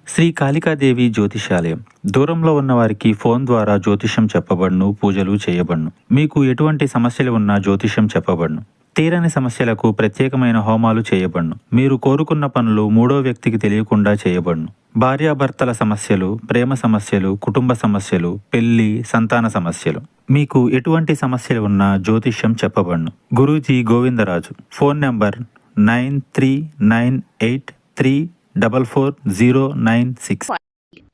శ్రీ కాళికాదేవి జ్యోతిషాలయం. దూరంలో ఉన్న వారికి ఫోన్ ద్వారా జ్యోతిష్యం చెప్పబడును, పూజలు చేయబడును. మీకు ఎటువంటి సమస్యలు ఉన్నా జ్యోతిష్యం చెప్పబడును. తీరని సమస్యలకు ప్రత్యేకమైన హోమాలు చేయబడును. మీరు కోరుకున్న పనులు మూడో వ్యక్తికి తెలియకుండా చేయబడును. భార్యాభర్తల సమస్యలు, ప్రేమ సమస్యలు, కుటుంబ సమస్యలు, పెళ్లి, సంతాన సమస్యలు, మీకు ఎటువంటి సమస్యలు ఉన్నా జ్యోతిష్యం చెప్పబడును. గురూజీ గోవిందరాజు. Phone number 9398344096.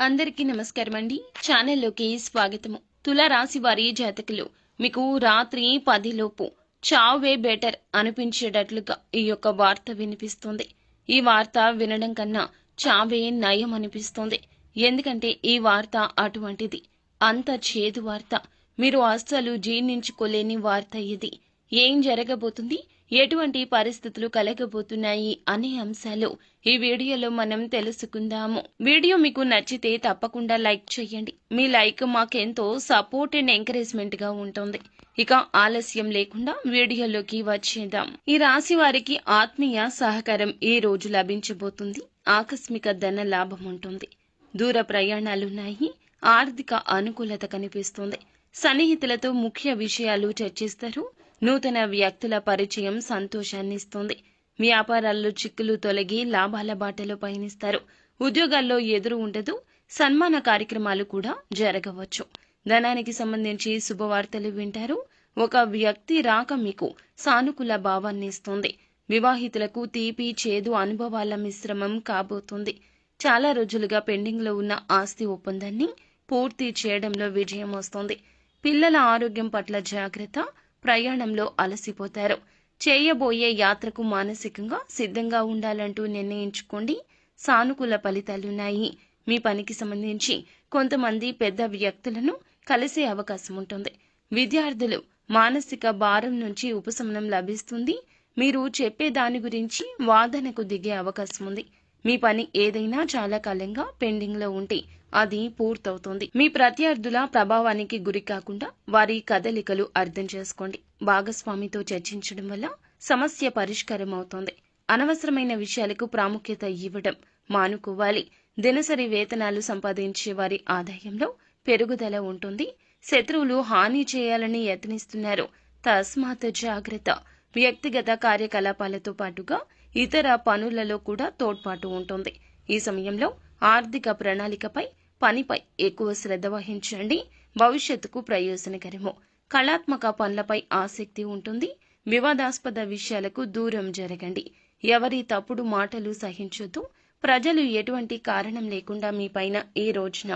అందరికీ నమస్కారం అండి. ఛానల్లోకి స్వాగతము. తులారాశి వారి జాతకులు, మీకు రాత్రి 10 లోపు చావే బెటర్ అనిపించేటట్లుగా ఈ యొక్క వార్త వినిపిస్తుంది. ఈ వార్త వినడం కన్నా చావే నయం అనిపిస్తుంది. ఎందుకంటే ఈ వార్త అటువంటిది. అంత చేదు వార్త. మీరు అస్సలు జీర్ణించుకోలేని వార్త ఇది. ఏం జరగబోతుంది, ఎటువంటి పరిస్థితులు కలగబోతున్నాయి అనే అంశాలు ఈ వీడియోలో మనం తెలుసుకుందాము. వీడియో మీకు నచ్చితే తప్పకుండా లైక్ చేయండి. మీ లైక్ మాకెంతో సపోర్ట్ అండ్ ఎంకరేజ్మెంట్ గా ఉంటుంది. ఇక ఆలస్యం లేకుండా వీడియోలోకి వచ్చేద్దాం. ఈ రాశి వారికి ఆత్మీయ సహకారం ఈ రోజు లభించబోతుంది. ఆకస్మిక ధన లాభం ఉంటుంది. దూర ప్రయాణాలున్నాయి. ఆర్థిక అనుకూలత కనిపిస్తుంది. సన్నిహితులతో ముఖ్య విషయాలు చర్చిస్తారు. నూతన వ్యక్తుల పరిచయం సంతోషాన్నిస్తుంది. వ్యాపారాల్లో చిక్కులు తొలగి లాభాల బాటలో పయనిస్తారు. ఉద్యోగాల్లో ఎదురు ఉండదు. సన్మాన కార్యక్రమాలు కూడా జరగవచ్చు. ధనానికి సంబంధించి శుభవార్తలు వింటారు. ఒక వ్యక్తి రాక మీకు సానుకూల భావాన్ని ఇస్తుంది. వివాహితులకు తీపి చేదు అనుభవాల మిశ్రమం కాబోతుంది. చాలా రోజులుగా పెండింగ్ లో ఉన్న ఆస్తి ఒప్పందాన్ని పూర్తి చేయడంలో విజయం వస్తుంది. పిల్లల ఆరోగ్యం పట్ల జాగ్రత్త. ప్రయాణంలో అలసిపోతారు. చేయబోయే యాత్రకు మానసికంగా సిద్ధంగా ఉండాలంటూ నిర్ణయించుకోండి. సానుకూల ఫలితాలున్నాయి. మీ పనికి సంబంధించి కొంతమంది పెద్ద వ్యక్తులను కలిసే అవకాశం ఉంటుంది. విద్యార్థులు మానసిక భారం నుంచి ఉపశమనం లభిస్తుంది. మీరు చెప్పే దాని గురించి వాదనకు దిగే అవకాశం ఉంది. మీ పని ఏదైనా చాలా కాలంగా పెండింగ్ లో ఉంటే అది పూర్తవుతుంది. మీ ప్రత్యర్థుల ప్రభావానికి గురి కాకుండా వారి కదలికలు అర్థం చేసుకోండి. భాగస్వామితో చర్చించడం వల్ల సమస్య పరిష్కారం అవుతుంది. అనవసరమైన విషయాలకు ప్రాముఖ్యత ఇవ్వడం మానుకోవాలి. దినసరి వేతనాలు సంపాదించే వారి ఆదాయంలో పెరుగుదల ఉంటుంది. శత్రువులు హాని చేయాలని యత్నిస్తున్నారు. తస్మాత్ జాగ్రత్త. వ్యక్తిగత కార్యకలాపాలతో పాటుగా ఇతర పనులలో కూడా తోడ్పాటు ఉంటుంది. ఈ సమయంలో ఆర్థిక ప్రణాళికపై, పనిపై ఎక్కువ శ్రద్ధ వహించండి. భవిష్యత్తుకు ప్రయోజనకరము. కళాత్మక పనులపై ఆసక్తి ఉంటుంది. వివాదాస్పద విషయాలకు దూరం జరగండి. ఎవరి తప్పుడు మాటలు సహించొద్దు. ప్రజలు ఎటువంటి కారణం లేకుండా మీపైన ఈ రోజున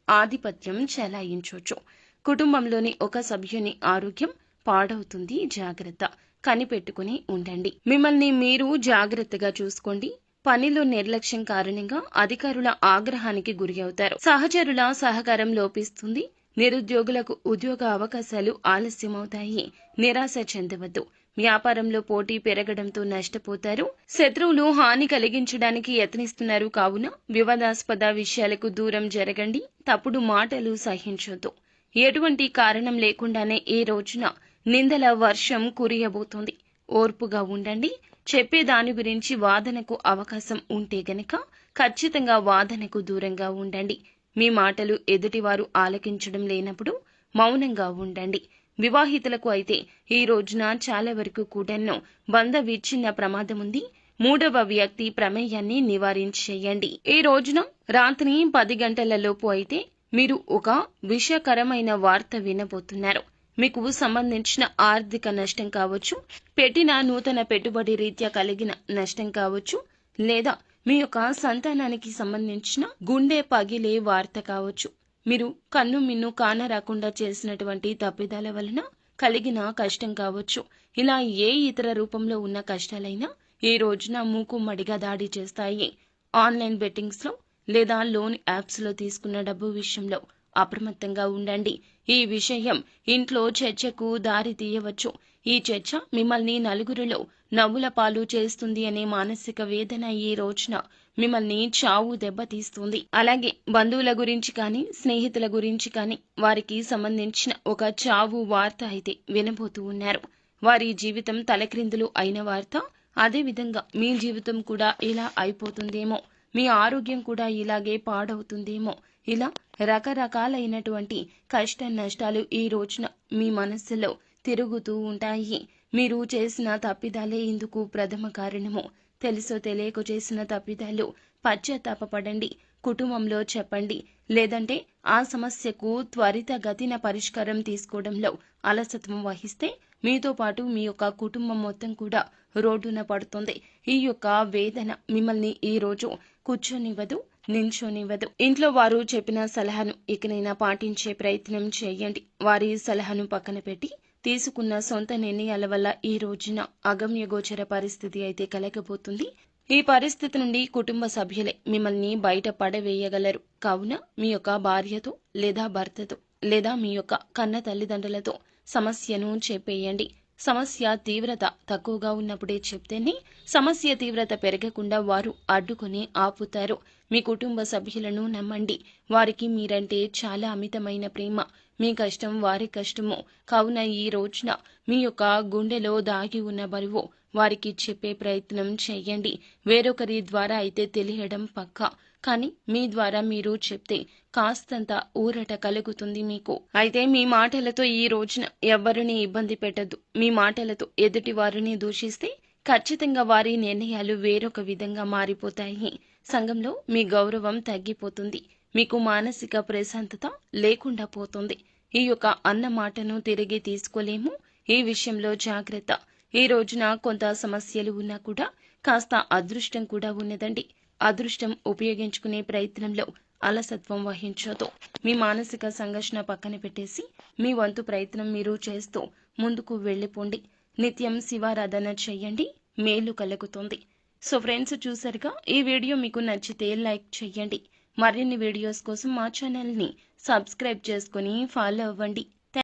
ఆధిపత్యం చెలాయించవచ్చు. కుటుంబంలోని ఒక సభ్యుని ఆరోగ్యం పాడవుతుంది. జాగ్రత్త. కనిపెట్టుకుని ఉండండి. మిమ్మల్ని మీరు జాగ్రత్తగా చూసుకోండి. పనిలో నిర్లక్ష్యం కారణంగా అధికారుల ఆగ్రహానికి గురి అవుతారు. సహచరుల సహకారం లోపిస్తుంది. నిరుద్యోగులకు ఉద్యోగ అవకాశాలు ఆలస్యమవుతాయి. నిరాశ చెందవద్దు. వ్యాపారంలో పోటీ పెరగడంతో నష్టపోతారు. శత్రువులు హాని కలిగించడానికి యత్నిస్తున్నారు కావున వివాదాస్పద విషయాలకు దూరం జరగండి. తప్పుడు మాటలు సహించొద్దు. ఎటువంటి కారణం లేకుండానే ఈ రోజున నిందల వర్షం కురియబోతోంది. ఓర్పుగా ఉండండి. చెప్పే దాని గురించి వాదనకు అవకాశం ఉంటే గనక ఖచ్చితంగా వాదనకు దూరంగా ఉండండి. మీ మాటలు ఎదుటివారు ఆలకించడం లేనప్పుడు మౌనంగా ఉండండి. వివాహితులకు అయితే ఈ రోజున చాలా వరకు కూడాను బంధ విచ్ఛిన్న ప్రమాదం ఉంది. మూడవ వ్యక్తి ప్రమేయాన్ని నివారించేయండి. ఈ రోజున రాత్రి 10 గంటల లోపు అయితే మీరు ఒక విషకరమైన వార్త వినబోతున్నారు. మీకు సంబంధించిన ఆర్థిక నష్టం కావచ్చు, పెట్టిన నూతన పెట్టుబడి రీత్యా కలిగిన నష్టం కావచ్చు, లేదా మీ యొక్క సంతానానికి సంబంధించిన గుండె పగిలే వార్త కావచ్చు. మీరు కన్ను మిన్ను కానరాకుండా చేసినటువంటి తప్పిదాల వలన కలిగిన కష్టం కావచ్చు. ఇలా ఏ ఇతర రూపంలో ఉన్న కష్టాలైనా ఈ రోజున మూకుమ్మడిగా దాడి చేస్తాయి. ఆన్లైన్ బెట్టింగ్స్ లో లేదా లోన్ యాప్స్ లో తీసుకున్న డబ్బు విషయంలో అప్రమత్తంగా ఉండండి. ఈ విషయం ఇంట్లో చర్చకు దారి తీయవచ్చు. ఈ చర్చ మిమ్మల్ని నలుగురిలో నవ్వుల పాలు చేస్తుంది అనే మానసిక వేదన ఈ రోజున మిమ్మల్ని చావు దెబ్బతీస్తుంది. అలాగే బంధువుల గురించి కానీ, స్నేహితుల గురించి కానీ వారికి సంబంధించిన ఒక చావు వార్త అయితే వినబోతూ ఉన్నారు. వారి జీవితం తలక్రిందులు అయిన వార్త. అదేవిధంగా మీ జీవితం కూడా ఇలా అయిపోతుందేమో మీ ఆరోగ్యం కూడా ఇలాగే పాడవుతుందేమో. ఇలా రకరకాలైనటువంటి కష్ట నష్టాలు ఈ రోజున మీ మనస్సులో తిరుగుతూ ఉంటాయి. మీరు చేసిన తప్పిదాలే ఇందుకు ప్రథమ కారణము. తెలుసో తెలియక చేసిన తప్పిదాలు పశ్చాత్తాపపడండి, కుటుంబంలో చెప్పండి. లేదంటే ఆ సమస్యకు త్వరితగతిన పరిష్కారం తీసుకోవడంలో అలసత్వం వహిస్తే మీతో పాటు మీ యొక్క కుటుంబం మొత్తం కూడా రోడ్డున పడుతుంది. ఈ యొక్క వేదన మిమ్మల్ని ఈ రోజు కూర్చొనివ్వదు, నించోనివ్వదు. ఇంట్లో వారు చెప్పిన సలహాను ఇకనైనా పాటించే ప్రయత్నం చేయండి. వారి సలహాను పక్కన పెట్టి తీసుకున్న సొంత నిర్ణయాల వల్ల ఈ రోజున అగమ్యగోచర పరిస్థితి అయితే కలగబోతుంది. ఈ పరిస్థితి నుండి కుటుంబ సభ్యులే మిమ్మల్ని బయట పడవేయగలరు. కావున మీ యొక్క భార్యతో లేదా భర్తతో లేదా మీ యొక్క కన్న తల్లిదండ్రులతో సమస్యను చెప్పేయండి. సమస్య తీవ్రత తక్కువగా ఉన్నప్పుడే చెప్తేనే సమస్య తీవ్రత పెరగకుండా వారు అడ్డుకొని ఆపుతారు. మీ కుటుంబ సభ్యులను నమ్మండి. వారికి మీరంటే చాలా అమితమైన ప్రేమ. మీ కష్టం వారి కష్టము. కావున ఈ రోజున మీ యొక్క గుండెలో దాగి ఉన్న బరువు వారికి చెప్పే ప్రయత్నం చేయండి. వేరొకరి ద్వారా అయితే తెలియడం పక్కా, కానీ మీ ద్వారా మీరు చెప్తే కాస్తంత ఊరట కలుగుతుంది మీకు. అయితే మీ మాటలతో ఈ రోజున ఎవ్వరిని ఇబ్బంది పెట్టద్దు. మీ మాటలతో ఎదుటి వారిని దూషిస్తే ఖచ్చితంగా వారి నిర్ణయాలు వేరొక విధంగా మారిపోతాయి. సంఘంలో మీ గౌరవం తగ్గిపోతుంది. మీకు మానసిక ప్రశాంతత లేకుండా పోతుంది. ఈ యొక్క అన్న మాటను తిరిగి తీసుకోలేము. ఈ విషయంలో జాగ్రత్త. ఈ రోజున కొంత సమస్యలు ఉన్నా కూడా కాస్త అదృష్టం కూడా ఉన్నదండి. అదృష్టం ఉపయోగించుకునే ప్రయత్నంలో అలసత్వం వహించొద్దు. మీ మానసిక సంఘర్షణ పక్కన పెట్టేసి మీ వంతు ప్రయత్నం మీరు చేస్తూ ముందుకు వెళ్ళిపోండి. నిత్యం శివారాధన చెయ్యండి, మేలు కలుగుతుంది. సో ఫ్రెండ్స్, చూసారుగా, ఈ వీడియో మీకు నచ్చితే లైక్ చేయండి. మరిన్ని వీడియోస్ కోసం మా ఛానల్ని సబ్స్క్రైబ్ చేసుకుని ఫాలో అవ్వండి.